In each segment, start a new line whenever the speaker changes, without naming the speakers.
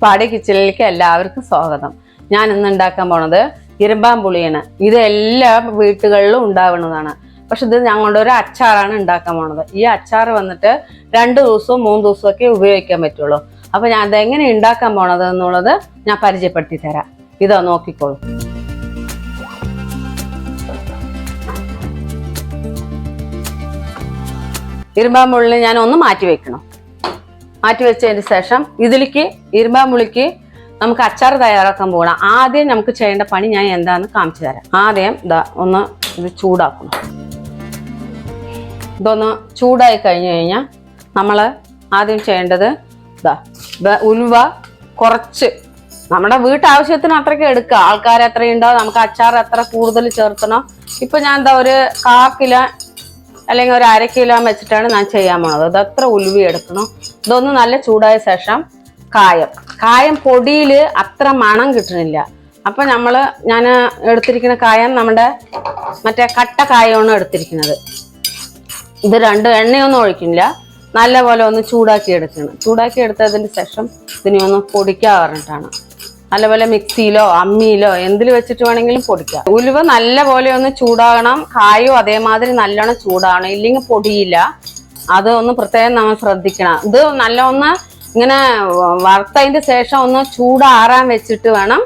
പാടി കിച്ചണിലേക്ക് എല്ലാവർക്കും സ്വാഗതം. ഞാൻ ഇന്ന് ഉണ്ടാക്കാൻ പോണത് ഇരുമ്പാമ്പുളിയാണ്. ഇത് എല്ലാ വീട്ടുകളിലും ഉണ്ടാവുന്നതാണ്. പക്ഷെ ഇത് ഞങ്ങളുടെ ഒരു അച്ചാറാണ് ഉണ്ടാക്കാൻ പോണത്. ഈ അച്ചാർ വന്നിട്ട് 2 ദിവസവും 3 ദിവസവും ഒക്കെ ഉപയോഗിക്കാൻ പറ്റുള്ളൂ. അപ്പൊ ഞാൻ അതെങ്ങനെ ഉണ്ടാക്കാൻ പോണത് എന്നുള്ളത് ഞാൻ പരിചയപ്പെടുത്തി തരാം. ഇതാ നോക്കിക്കോളൂ. ഇരുമ്പാമ്പുള്ളിനെ ഞാൻ ഒന്ന് മാറ്റി വെക്കണം. മാറ്റി വെച്ചതിന് ശേഷം ഇതിലേക്ക് ഇരുമ്പാമ്പുളിക്ക് നമുക്ക് അച്ചാർ തയ്യാറാക്കാൻ പോകണം. ആദ്യം നമുക്ക് ചെയ്യേണ്ട പണി ഞാൻ എന്താണെന്ന് കാണിച്ചു തരാം. ആദ്യം ഇതാ ഒന്ന് ഇത് ചൂടാക്കണം. ഇതൊന്ന് ചൂടായി കഴിഞ്ഞു കഴിഞ്ഞാൽ നമ്മൾ ആദ്യം ചെയ്യേണ്ടത് ഇതാ ഉലുവ കുറച്ച് നമ്മുടെ വീട്ടാവശ്യത്തിന് അത്രയ്ക്ക് എടുക്കുക. ആൾക്കാർ എത്രയുണ്ടോ, നമുക്ക് അച്ചാർ എത്ര കൂടുതൽ ചേർത്തണോ. ഇപ്പൊ ഞാൻ എന്താ ഒരു 1/4 കിലോ അല്ലെങ്കിൽ ഒരു 1/2 കിലോ വെച്ചിട്ടാണ് ഞാൻ ചെയ്യാൻ പോണത്. ഇത് അത്ര ഉലുവ എടുക്കണം. ഇതൊന്ന് നല്ല ചൂടായ ശേഷം കായം പൊടിയിൽ അത്ര മണം കിട്ടണില്ല. അപ്പൊ ഞാൻ എടുത്തിരിക്കുന്ന കായം നമ്മുടെ മറ്റേ കട്ട കായമാണ് എടുത്തിരിക്കുന്നത്. ഇത് 2 എണ്ണയൊന്നും ഒഴിക്കുന്നില്ല. നല്ലപോലെ ഒന്ന് ചൂടാക്കി എടുക്കണം. ചൂടാക്കി എടുത്തതിന് ശേഷം ഇതിനെ ഒന്ന് പൊടിക്കാൻ പറഞ്ഞിട്ടാണ്. നല്ലപോലെ മിക്സിയിലോ അമ്മിയിലോ എന്തിൽ വെച്ചിട്ട് വേണമെങ്കിലും പൊടിക്കാം. ഉലുവ നല്ലപോലെ ഒന്ന് ചൂടാകണം. കായും അതേമാതിരി നല്ലോണം ചൂടാകണം, ഇല്ലെങ്കിൽ പൊടിയില്ല. അത് ഒന്ന് പ്രത്യേകം നമ്മൾ ശ്രദ്ധിക്കണം. ഇത് നല്ല ഒന്ന് ഇങ്ങനെ വറുത്തതിന്റെ ശേഷം ഒന്ന് ചൂടാറാൻ വെച്ചിട്ട് വേണം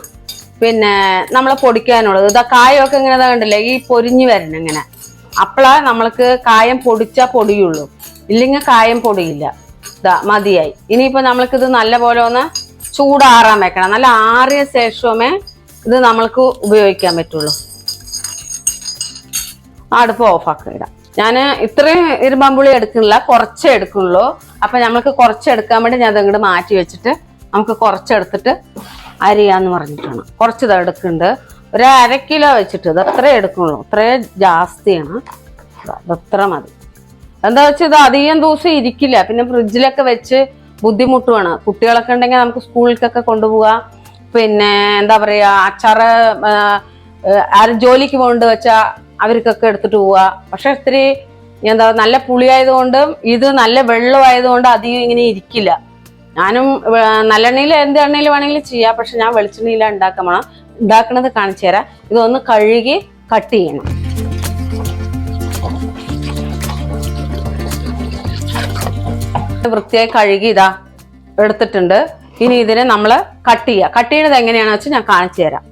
പിന്നെ നമ്മൾ പൊടിക്കാനുള്ളത്. ഇതാ കായമൊക്കെ ഇങ്ങനെ കണ്ടില്ലേ, ഈ പൊരിഞ്ഞു വരണം ഇങ്ങനെ. അപ്പോഴാ നമ്മൾക്ക് കായം പൊടിച്ചാൽ പൊടിയുള്ളൂ, ഇല്ലെങ്കിൽ കായം പൊടിയില്ല. ഇതാ മതിയായി. ഇനിയിപ്പോ നമ്മൾക്കിത് നല്ലപോലെ ഒന്ന് ചൂടാറാൻ വെക്കണം. നല്ല ആറിയ ശേഷമേ ഇത് നമ്മൾക്ക് ഉപയോഗിക്കാൻ പറ്റുള്ളൂ. അടുപ്പ് ഓഫാക്കി ഇടാം. ഞാൻ ഇത്രയും ഇരുമ്പാമ്പുളി എടുക്കുന്നില്ല, കുറച്ചേ എടുക്കുന്നുള്ളൂ. അപ്പൊ നമ്മൾക്ക് കുറച്ച് എടുക്കാൻ വേണ്ടി ഞാൻ അതങ്ങോട്ട് മാറ്റി വെച്ചിട്ട് നമുക്ക് കുറച്ചെടുത്തിട്ട് അരിയാന്ന് പറഞ്ഞിട്ടാണ്. കുറച്ച് ഇത് എടുക്കുന്നുണ്ട്. ഒരു 1/2 കിലോ വെച്ചിട്ട് ഇത് അത്രേ എടുക്കുള്ളൂ. ഇത്രയും ജാസ്തിയാണ്. ഇതത്ര മതി. എന്താ വെച്ചാൽ ഇത് അധികം ദിവസം ഇരിക്കില്ല. പിന്നെ ഫ്രിഡ്ജിലൊക്കെ വെച്ച് ബുദ്ധിമുട്ടുമാണ്. കുട്ടികളൊക്കെ ഉണ്ടെങ്കിൽ നമുക്ക് സ്കൂളിലേക്കൊക്കെ കൊണ്ടുപോകാം. പിന്നെ എന്താ പറയാ, അച്ചാറ് ജോലിക്ക് കൊണ്ട് വെച്ചാൽ അവർക്കൊക്കെ എടുത്തിട്ട് പോവാ. പക്ഷെ ഇത്തിരി എന്താ നല്ല പുളിയായതുകൊണ്ടും ഇത് നല്ല വെള്ളമായതുകൊണ്ട് അധികം ഇങ്ങനെ ഇരിക്കില്ല. ഞാനും നല്ലെണ്ണയിൽ എന്ത് എണ്ണയിൽ വേണമെങ്കിലും ചെയ്യാം. പക്ഷെ ഞാൻ വെളിച്ചെണ്ണയിലാണ് ഉണ്ടാക്കണത് കാണിച്ചു തരാം. ഇതൊന്ന് കഴുകി കട്ട് ചെയ്യണം. വൃത്തിയായി കഴുകി ഇതാ എടുത്തിട്ടുണ്ട്. ഇനി ഇതിനെ നമ്മൾ കട്ട് ചെയ്യുക. കട്ട് ചെയ്യുന്നത് എങ്ങനെയാണെന്ന് വെച്ചാൽ ഞാൻ കാണിച്ചു തരാം.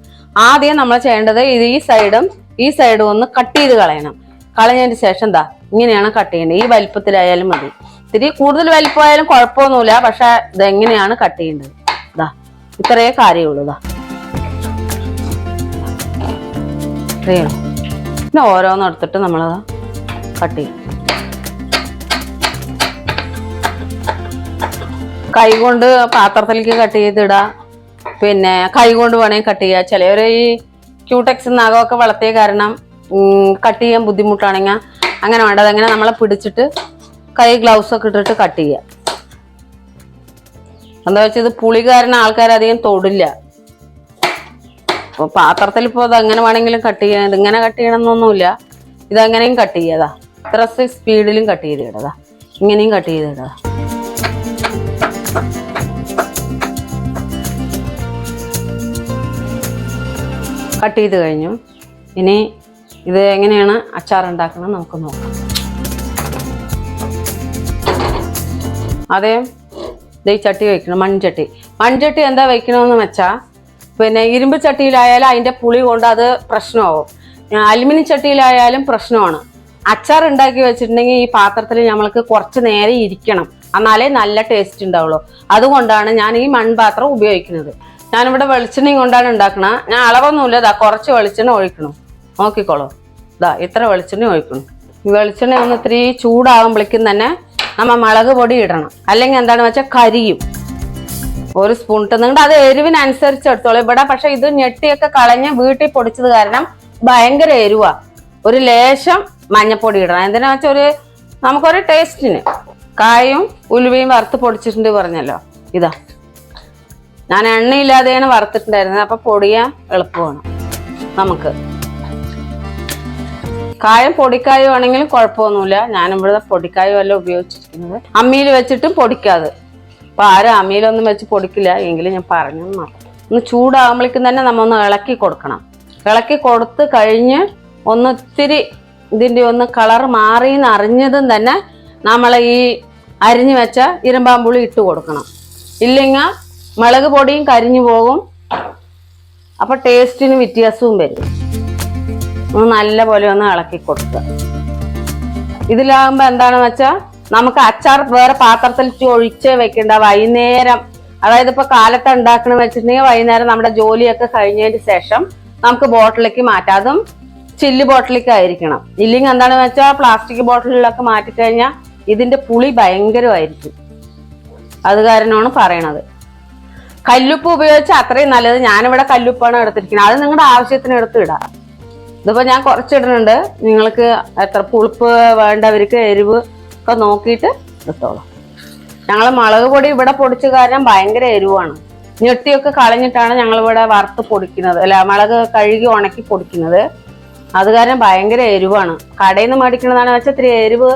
ആദ്യം നമ്മൾ ചെയ്യേണ്ടത് ഇത് ഈ സൈഡും ഒന്ന് കട്ട് ചെയ്ത് കളയണം. കളഞ്ഞതിന് ശേഷം എന്താ ഇങ്ങനെയാണ് കട്ട് ചെയ്യേണ്ടത്. ഈ വലിപ്പത്തിലായാലും മതി. ഇത്തിരി കൂടുതൽ വലിപ്പമായാലും കുഴപ്പമൊന്നുമില്ല. പക്ഷെ ഇതെങ്ങനെയാണ് കട്ട് ചെയ്യേണ്ടത് ഇതാ ഇത്രയേ കാര്യമുള്ളൂ. ഇതാ ഇത്രയുള്ളൂ. പിന്നെ ഓരോന്നും എടുത്തിട്ട് നമ്മളത് കട്ട് ചെയ്യും. കൈ കൊണ്ട് പാത്രത്തിലേക്ക് കട്ട് ചെയ്തിടാം. പിന്നെ കൈ കൊണ്ട് വേണമെങ്കിൽ കട്ട് ചെയ്യുക. ചിലവർ ഈ ക്യൂടെക്സ് നഖമൊക്കെ വളർത്തിയ കാരണം കട്ട് ചെയ്യാൻ ബുദ്ധിമുട്ടാണെങ്കിൽ അങ്ങനെ വേണ്ടത്. അങ്ങനെ നമ്മളെ പിടിച്ചിട്ട് കൈ ഗ്ലൗസ് ഒക്കെ ഇട്ടിട്ട് കട്ട് ചെയ്യുക. എന്താ വെച്ചാൽ ഇത് പുളി കാരണം ആൾക്കാർ അധികം തൊടില്ല. അപ്പോൾ പാത്രത്തിൽ ഇപ്പോൾ അത് എങ്ങനെ വേണമെങ്കിലും കട്ട് ചെയ്യാം. ഇതിങ്ങനെ കട്ട് ചെയ്യണമെന്നൊന്നുമില്ല. ഇതെങ്ങനെയും കട്ട് ചെയ്യാതാ. ഇത്ര സ്പീഡിലും കട്ട് ചെയ്തിടതാ. ഇങ്ങനെയും കട്ട് ചെയ്തിടതാ. കട്ട് ചെയ്ത് കഴിഞ്ഞു. ഇനി ഇത് എങ്ങനെയാണ് അച്ചാർ ഉണ്ടാക്കുന്നത് നമുക്ക് നോക്കാം. അതേ ഈ ചട്ടി വയ്ക്കണം. മൺചട്ടി എന്താ വയ്ക്കണമെന്ന് വെച്ചാൽ പിന്നെ ഇരുമ്പ് ചട്ടിയിലായാലും അതിൻ്റെ പുളി കൊണ്ട് അത് പ്രശ്നമാവും. അലുമിനിയം ചട്ടിയിലായാലും പ്രശ്നമാണ്. അച്ചാർ ഉണ്ടാക്കി വെച്ചിട്ടുണ്ടെങ്കിൽ ഈ പാത്രത്തിൽ നമ്മൾക്ക് കുറച്ച് നേരം ഇരിക്കണം, എന്നാലേ നല്ല ടേസ്റ്റ് ഉണ്ടാവുള്ളൂ. അതുകൊണ്ടാണ് ഞാൻ ഈ മൺപാത്രം ഉപയോഗിക്കുന്നത്. ഞാനിവിടെ വെളിച്ചെണ്ണയും കൊണ്ടാണ് ഉണ്ടാക്കുന്നത്. ഞാൻ അളവൊന്നുമില്ല. ഇതാ കുറച്ച് വെളിച്ചെണ്ണ ഒഴിക്കണം. നോക്കിക്കോളൂ. ഇതാ ഇത്ര വെളിച്ചെണ്ണ ഒഴിക്കണം. ഈ വെളിച്ചെണ്ണ ഒന്ന് ഇത്തിരി ചൂടാകുമ്പോഴേക്കും തന്നെ നമ്മൾ മുളക് പൊടി ഇടണം. അല്ലെങ്കിൽ എന്താണെന്ന് വെച്ചാൽ കരിയും. 1 സ്പൂൺ ഇട്ട് നിങ്ങളുടെ അത് എരിവിനനുസരിച്ച് എടുത്തോളൂ. ഇവിടെ പക്ഷെ ഇത് ഞെട്ടിയൊക്കെ കളഞ്ഞ് വീട്ടിൽ പൊടിച്ചത് കാരണം ഭയങ്കര എരിവാ. ഒരു ലേശം മഞ്ഞപ്പൊടി ഇടണം. എന്തിനാ വെച്ചാൽ നമുക്കൊരു ടേസ്റ്റിന്. കായും ഉലുവയും വറുത്ത് പൊടിച്ചിട്ടുണ്ട് പറഞ്ഞല്ലോ. ഇതാ ഞാൻ എണ്ണയില്ലാതെയാണ് വറുത്തിട്ടുണ്ടായിരുന്നത്. അപ്പൊ പൊടിയാൻ എളുപ്പമാണ് നമുക്ക്. കായം പൊടിക്കായും ആണെങ്കിലും കുഴപ്പമൊന്നുമില്ല. ഞാനിവിടെ പൊടിക്കായും അല്ല ഉപയോഗിച്ചിരിക്കുന്നത്. അമ്മിയിൽ വെച്ചിട്ടും പൊടിക്കാതെ ഇപ്പൊ ആരും അമ്മിയിലൊന്നും വെച്ച് പൊടിക്കില്ല, എങ്കിലും ഞാൻ പറഞ്ഞു മാത്രം. ഒന്ന് ചൂടാകുമ്പോഴേക്കും തന്നെ നമ്മ ഒന്ന് ഇളക്കി കൊടുക്കണം. ഇളക്കി കൊടുത്ത് കഴിഞ്ഞ് ഒന്ന് ഇത്തിരി ഇതിന്റെ ഒന്ന് കളർ മാറിയെന്ന് അറിഞ്ഞതും തന്നെ നമ്മൾ ഈ അരിഞ്ഞു വെച്ച ഇരുമ്പാമ്പുളി ഇട്ട് കൊടുക്കണം. ഇല്ലെങ്കിൽ മുളക് പൊടിയും കരിഞ്ഞു പോകും, അപ്പൊ ടേസ്റ്റിന് വ്യത്യാസവും വരും. ഒന്ന് നല്ല പോലെ ഒന്ന് ഇളക്കി കൊടുക്കുക. ഇതിലാകുമ്പോ എന്താണെന്ന് വെച്ചാൽ നമുക്ക് അച്ചാർ വേറെ പാത്രത്തിൽ ഒഴിച്ച് വെക്കണ്ട. വൈകുന്നേരം, അതായത് ഇപ്പൊ കാലത്ത് ഉണ്ടാക്കണമെന്ന് വെച്ചിട്ടുണ്ടെങ്കിൽ വൈകുന്നേരം നമ്മുടെ ജോലിയൊക്കെ കഴിഞ്ഞതിന് ശേഷം നമുക്ക് ബോട്ടിലേക്ക് മാറ്റാം. അതും ചില്ല് ബോട്ടിലേക്ക് ആയിരിക്കണം. ഇല്ലെങ്കിൽ എന്താണെന്ന് വെച്ചാൽ പ്ലാസ്റ്റിക് ബോട്ടിലിലൊക്കെ മാറ്റിക്കഴിഞ്ഞാൽ ഇതിന്റെ പുളി ഭയങ്കരമായിരിക്കും. അത് കാരണമാണ് പറയണത്. കല്ലുപ്പ് ഉപയോഗിച്ചാൽ അത്രയും നല്ലത്. ഞാനിവിടെ കല്ലുപ്പാണ് എടുത്തിരിക്കുന്നത്. അത് നിങ്ങളുടെ ആവശ്യത്തിന് എടുത്ത് ഇടാം. ഇതിപ്പോ ഞാൻ കുറച്ചിടുന്നുണ്ട്. നിങ്ങൾക്ക് എത്ര പുളിപ്പ് വേണ്ടവർക്ക് എരിവ് ഒക്കെ നോക്കിയിട്ട് എടുത്തോളാം. ഞങ്ങൾ മുളക് പൊടി ഇവിടെ പൊടിച്ച കാരണം ഭയങ്കര എരിവാണ്. ഞെട്ടിയൊക്കെ കളഞ്ഞിട്ടാണ് ഞങ്ങൾ ഇവിടെ വറുത്ത് പൊടിക്കുന്നത്, അല്ല മുളക് കഴുകി ഉണക്കി പൊടിക്കുന്നത്. അത് കാരണം ഭയങ്കര എരിവാണ്. കടയിൽ നിന്ന് മേടിക്കുന്നതാണെന്ന് വെച്ചാൽ ഇത്തിരി എരിവ്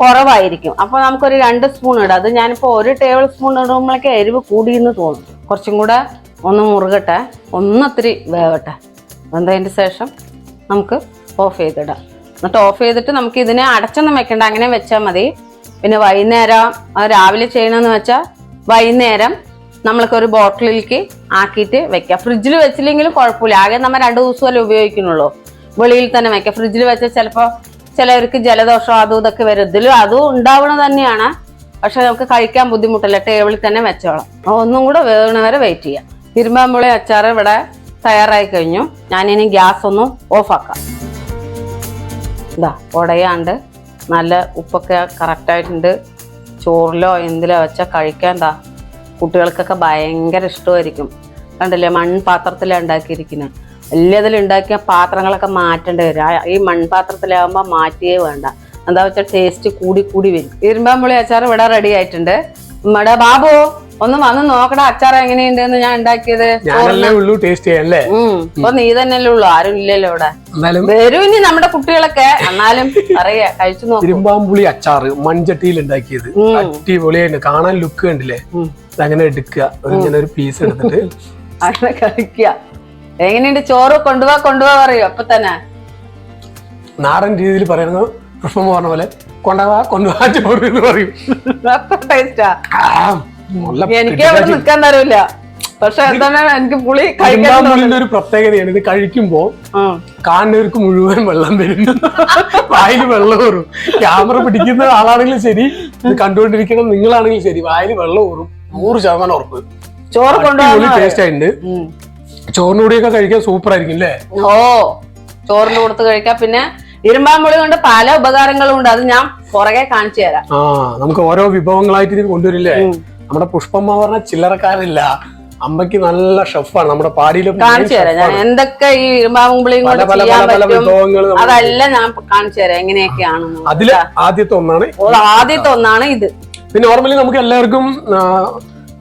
കുറവായിരിക്കും. അപ്പൊ നമുക്കൊരു 2 സ്പൂൺ ഇടാം. അത് ഞാനിപ്പോ 1 ടേബിൾ സ്പൂൺ ഇടുമ്പോഴേക്ക് എരിവ് കൂടിയെന്ന് തോന്നും. കുറച്ചും കൂടെ ഒന്ന് മുറുകട്ടെ, ഒന്നിത്തിരി വേവട്ടെ. വെന്തതിന് ശേഷം നമുക്ക് ഓഫ് ചെയ്തിടാം. എന്നിട്ട് ഓഫ് ചെയ്തിട്ട് നമുക്ക് ഇതിനെ അടച്ചൊന്നും വെക്കണ്ട, അങ്ങനെ വെച്ചാൽ മതി. പിന്നെ വൈകുന്നേരം രാവിലെ ചെയ്യണമെന്ന് വെച്ചാൽ വൈകുന്നേരം നമ്മൾക്കൊരു ബോട്ടിലേക്ക് ആക്കിയിട്ട് വെക്കാം. ഫ്രിഡ്ജിൽ വെച്ചില്ലെങ്കിലും കുഴപ്പമില്ല. ആകെ നമ്മൾ 2 ദിവസമല്ലേ ഉപയോഗിക്കുന്നുള്ളൂ. വെളിയിൽ തന്നെ വെക്കാം. ഫ്രിഡ്ജിൽ വെച്ചാൽ ചിലപ്പോൾ ചിലവർക്ക് ജലദോഷം അതും ഇതൊക്കെ വരും. ഇതിലും അതും ഉണ്ടാവണത് തന്നെയാണ്. പക്ഷെ നമുക്ക് കഴിക്കാൻ ബുദ്ധിമുട്ടല്ല. ടേബിളിൽ തന്നെ വെച്ചോളാം. ഒന്നും കൂടെ വേവണ വരെ വെയിറ്റ് ചെയ്യാം. ഇരുമ്പാമ്പുളി അച്ചാർ ഇവിടെ തയ്യാറായി കഴിഞ്ഞു. ഞാനിനി ഗ്യാസ് ഒന്ന് ഓഫാക്കാം. ഇതാ ഉടയാണ്ട് നല്ല ഉപ്പൊക്കെ കറക്റ്റായിട്ടുണ്ട്. ചോറിലോ എന്തിലോ വെച്ചാൽ കഴിക്കാൻ എന്താ കുട്ടികൾക്കൊക്കെ ഭയങ്കര ഇഷ്ടമായിരിക്കും. കണ്ടില്ലേ, മൺപാത്രത്തിലാണ് ഉണ്ടാക്കിയിരിക്കുന്നത്. വലിയതിൽ ഉണ്ടാക്കിയ പാത്രങ്ങളൊക്കെ മാറ്റേണ്ടി വരും. ഈ മൺപാത്രത്തിലാകുമ്പോൾ മാറ്റിയേ വേണ്ട. എന്താ വെച്ചാൽ ടേസ്റ്റ് കൂടി കൂടി വരും. ഇരുമ്പാമ്പുളി അച്ചാർ ഇവിടെ റെഡി ആയിട്ടുണ്ട്. നമ്മുടെ ബാബു ഒന്ന് വന്ന് നോക്കടാ അച്ചാർ എങ്ങനെയുണ്ടെന്ന് ഞാൻ ഉണ്ടാക്കിയത്. ഇപ്പൊ നീ തന്നെയല്ലേ ഉള്ളു, ആരും ഇല്ലല്ലോ ഇവിടെ. വരും ഇനി നമ്മുടെ കുട്ടികളൊക്കെ. എന്നാലും അറിയാ, കഴിച്ചു നോക്കും.
ഇരുമ്പാമ്പുളി അച്ചാർ മൺചട്ടിയിൽ ഉണ്ടാക്കിയത് അടിപൊളിയായിട്ട് കാണാൻ ലുക്ക് കണ്ടില്ലേ. അങ്ങനെ എടുക്കുക, ഇങ്ങനെ ഒരു പീസ് എടുത്തിട്ട്
അങ്ങനെ കഴിക്കുക. എങ്ങനെയുണ്ട് ചോറ്? കൊണ്ടുപോവാ പറയൂ അപ്പൊ തന്നെ.
നാടൻ രീതിയിൽ പറയുന്നത് പുഷ്പം പറഞ്ഞ പോലെ കൊണ്ടുപോവാ ചോറ് എന്ന് പറയും.
എനിക്ക് അവിടെ നിൽക്കാൻ തരൂല. പക്ഷെ എന്താണ് എനിക്ക് പുളി
കഴിക്കാൻ ഒരു പ്രത്യേകതയാണ്. ഇത് കഴിക്കുമ്പോ കാണുന്നവർക്ക് മുഴുവൻ വെള്ളം വരും, വായിൽ വെള്ളം ഊറും. ക്യാമറ പിടിക്കുന്ന ആളാണെങ്കിലും ശരി, ഇത് കണ്ടുകൊണ്ടിരിക്കണം നിങ്ങളാണെങ്കിലും ശരി, വായിൽ വെള്ളം ഊറും. 100% ഉറപ്പ്.
ചോറ് കൊണ്ടുപോകാൻ
ടേസ്റ്റ് ആയിട്ടുണ്ട്. ചോറിന്റെ കൂടെയൊക്കെ കഴിക്കാൻ സൂപ്പർ ആയിരിക്കും അല്ലേ?
ഓ, ചോറിന്റെ കൊടുത്ത് കഴിക്കാം. പിന്നെ ഇരുമ്പാമ്പുളി കൊണ്ട് പല ഉപകാരങ്ങളും ഉണ്ട്. അത് ഞാൻ പുറകെ കാണിച്ചു തരാം.
നമുക്ക് ഓരോ വിഭവങ്ങളായിട്ട് ഇത് കൊണ്ടുവരില്ലേ. നമ്മുടെ പുഷ്പമ്മ പറഞ്ഞ ചില്ലറക്കാരില്ല, അമ്മയ്ക്ക് നല്ല ഷെഫാണ്. നമ്മുടെ പാടിയിലും
കാണിച്ചു തരാം ഞാൻ എന്തൊക്കെ ഈ ഇരുമ്പാമ്പുളിയും കൊണ്ട് ചെയ്യാൻ പറ്റും. അതെല്ലാം ഞാൻ കാണിച്ചു തരാം എങ്ങനെയൊക്കെയാണ്.
അതില് ആദ്യത്തെ
ഒന്നാണ് ഇത്.
പിന്നെ നോർമലി നമുക്ക് എല്ലാവർക്കും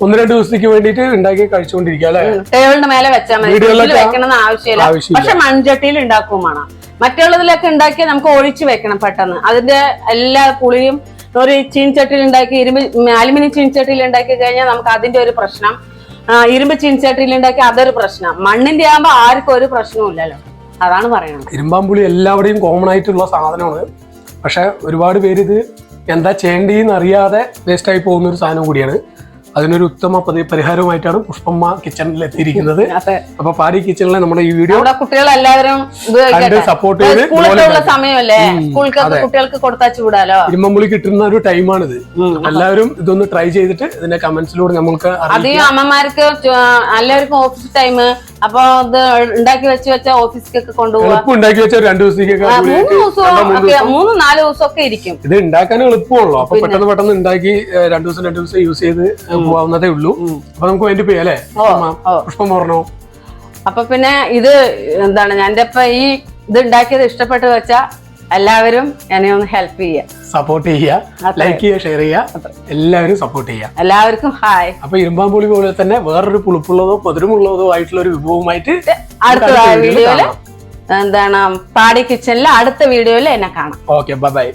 1-2 ദിവസത്തേക്ക് വേണ്ടിട്ട് ഉണ്ടാക്കി കഴിച്ചുകൊണ്ടിരിക്കുക അല്ലെ.
ടേബിളിന്റെ മേലെ വെച്ചാൽ മതി, വെക്കണമെന്ന് ആവശ്യമില്ല. പക്ഷെ മൺചട്ടിയിൽ ഉണ്ടാക്കും വേണം. മറ്റുള്ളതിലൊക്കെ ഉണ്ടാക്കിയാൽ നമുക്ക് ഒഴിച്ചു വെക്കണം പെട്ടെന്ന്. അതിന്റെ എല്ലാ പുളിയും ഒരു ചീൻചട്ടിയിൽ ഉണ്ടാക്കി, അലുമിനിയം ചീൻചട്ടിയിൽ ഉണ്ടാക്കി കഴിഞ്ഞാൽ നമുക്ക് അതിന്റെ ഒരു പ്രശ്നം. ഇരുമ്പ് ചീൻചട്ടിയിൽ ഉണ്ടാക്കി അതൊരു പ്രശ്നം. മണ്ണിന്റെ ആകുമ്പോ ആർക്കും ഒരു പ്രശ്നവും ഇല്ലല്ലോ. അതാണ് പറയുന്നത്.
ഇരുമ്പാമ്പുളി എല്ലാവരുടെയും കോമൺ ആയിട്ടുള്ള സാധനമാണ്. പക്ഷെ ഒരുപാട് പേര് ഇത് എന്താ ചെയ്യേണ്ടതെന്ന് അറിയാതെ വേസ്റ്റ് ആയി പോകുന്ന ഒരു സാധനം കൂടിയാണ്. അതിനൊരു ഉത്തമ പരിഹാരമായിട്ടാണ് പുഷ്പമ്മ കിച്ചണിൽ എത്തിയിരിക്കുന്നത്. അപ്പൊ പാടി കിച്ചണിലെ നമ്മുടെ ഈ വീഡിയോ
കുട്ടികളെല്ലാവരും
സപ്പോർട്ട് ചെയ്ത്
സമയമല്ലേ, കുട്ടികൾക്ക് കൊടുത്താച്ചു വിടാലോ.
ഇരുമ്പുളി കിട്ടുന്ന ഒരു ടൈമാണിത്. എല്ലാവരും ഇതൊന്ന് ട്രൈ ചെയ്തിട്ട് ഇതിന്റെ കമന്റ്സിലൂടെ നമുക്ക്
അധികം അമ്മമാർക്ക് എല്ലാവർക്കും ഓഫീസ് ടൈം. അപ്പൊ ഇത് ഉണ്ടാക്കി വെച്ച ഓഫീസിലേക്ക് കൊണ്ടുപോകാം.
ഉണ്ടാക്കി വെച്ച 2 ദിവസത്തേക്ക്
3-4 ദിവസമൊക്കെ ഇരിക്കും.
ഇത് ഉണ്ടാക്കാൻ എളുപ്പമുള്ളൂ. അപ്പൊ പെട്ടെന്ന് ഉണ്ടാക്കി 2 ദിവസം യൂസ് ചെയ്ത് പോവാവുന്നതേ ഉള്ളൂ. അപ്പൊ നമുക്ക് വേണ്ടി പോയി അല്ലേ പുഷ്പം പറഞ്ഞോ.
അപ്പൊ പിന്നെ ഇത് എന്താണ്, ഞാൻ ഇപ്പൊ ഈ ഇത് ഉണ്ടാക്കിയത് ഇഷ്ടപ്പെട്ട് വെച്ചാ എല്ലാവരും എന്നെ ഒന്ന് ഹെൽപ്പ് ചെയ്യുക,
സപ്പോർട്ട് ചെയ്യുക, ലൈക്ക് ചെയ്യുക, ഷെയർ ചെയ്യുക. എല്ലാവരും സപ്പോർട്ട് ചെയ്യുക.
എല്ലാവർക്കും ഹായ്.
അപ്പൊ ഇരുമ്പാമ്പുളി പോലെ തന്നെ വേറൊരു പുളിപ്പുള്ളതോ മധുരമുള്ളതോ ആയിട്ടുള്ള ഒരു വിഭവമായിട്ട്
അടുത്ത വീഡിയോയില് എന്താണ് പാടി കിച്ചണില് അടുത്ത വീഡിയോയില് എന്നെ കാണാം.
Okay, by.